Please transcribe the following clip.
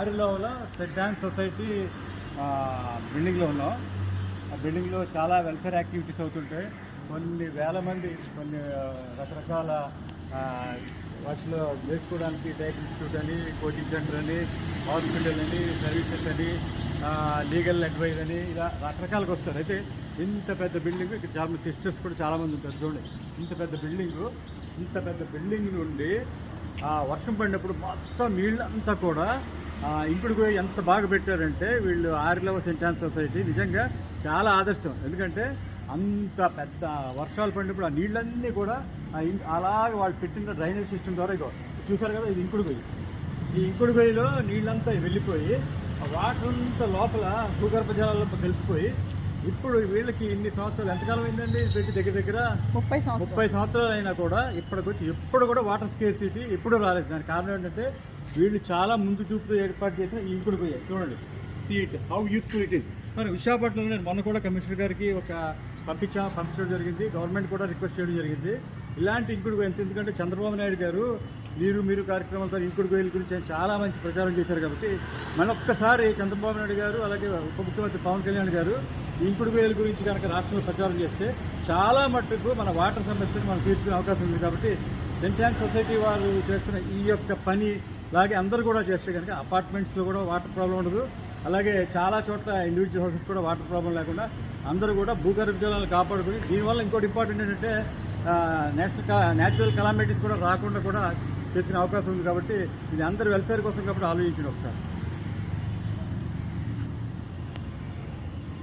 ఆరిలోవలో set dance society బిల్డింగ్లో ఉన్నాం. ఆ బిల్డింగ్లో చాలా వెల్ఫేర్ యాక్టివిటీస్ అవుతుంటాయి. కొన్ని వేల మంది కొన్ని రకరకాల వాటిలో నేర్చుకోవడానికి టైప్ ఇన్స్టిట్యూట్ అని, కోచింగ్ సెంటర్ అని, హాస్పిటల్ అని, సర్వీసెస్ అని, లీగల్ అడ్వైజ్ అని, ఇలా రకరకాలుగా వస్తారు. అయితే ఇంత పెద్ద బిల్డింగ్, ఇక్కడ చాలా సిస్టర్స్ కూడా చాలామంది ఉంటారు. చూడండి, ఇంత పెద్ద బిల్డింగ్ నుండి వర్షం పడినప్పుడు మొత్తం నీళ్ళంతా కూడా ఇంకుడు ఎంత బాగా పెట్టారంటే వీళ్ళు ఆరిలోవ సెయింట్ ఆన్స్ సొసైటీ నిజంగా చాలా ఆదర్శం. ఎందుకంటే అంత పెద్ద వర్షాలు పడినప్పుడు ఆ నీళ్ళన్నీ కూడా అలాగే వాళ్ళు పెట్టిన డ్రైనేజ్ సిస్టమ్ ద్వారా ఇగో చూసారు కదా, ఇది ఇంకుడు గొయ్యి. ఈ ఇంకుడు గొయ్యిలో నీళ్ళంతా వెళ్ళిపోయి ఆ వాటర్ అంతా లోపల భూగర్భ జలాల్లో కలిసిపోయి ఇప్పుడు వీళ్ళకి ఇన్ని సంవత్సరాలు, ఎంతకాలం అయిందండి పెట్టి దగ్గర 30 సంవత్సరాలు అయినా కూడా ఇప్పటికొచ్చి ఎప్పుడు కూడా వాటర్ స్కేర్సిటీ ఎప్పుడూ రాలేదు. దానికి కారణం ఏంటంటే వీళ్ళు చాలా ముందు చూపుతూ ఏర్పాటు చేసిన ఈ ఇంకుడు గొయ్యి. చూడండి, seat how useful it is. మరి విశాఖపట్నంలో నేను మొన్న కూడా కమిషనర్ గారికి పంపించడం జరిగింది. గవర్నమెంట్ కూడా రిక్వెస్ట్ చేయడం జరిగింది. ఇలాంటి ఇంకుడు గొయ్యి ఎందుకంటే చంద్రబాబు నాయుడు గారు మీరు కార్యక్రమాలతో ఇంకుడు గొయ్యల గురించి చాలా మంచి ప్రచారం చేశారు. కాబట్టి మరొక్కసారి చంద్రబాబు నాయుడు గారు అలాగే ఉప ముఖ్యమంత్రి పవన్ కళ్యాణ్ గారు ఇంకుడు గొయ్యల గురించి కనుక రాష్ట్రంలో ప్రచారం చేస్తే చాలా మట్టుకు మన వాటర్ సమస్యను మనం తీర్చుకునే అవకాశం ఉంది. కాబట్టి సెయింట్ ఆన్స్ సొసైటీ వారు చేస్తున్న ఈ యొక్క పని అలాగే అందరూ కూడా చేస్తే కనుక అపార్ట్మెంట్స్లో కూడా వాటర్ ప్రాబ్లం ఉండదు. అలాగే చాలా చోట్ల ఇండివిజువల్ హౌసెస్ కూడా వాటర్ ప్రాబ్లం లేకుండా అందరూ కూడా భూగర్భ జలాలను కాపాడుకుని, దీనివల్ల ఇంకోటి ఇంపార్టెంట్ ఏంటంటే న్యాచురల్ కలామిటీస్ కూడా రాకుండా కూడా తెచ్చిన అవకాశం ఉంది. కాబట్టి ఇది అందరి వెల్ఫేర్ కోసం కాబట్టి ఆలోచించండి ఒకసారి.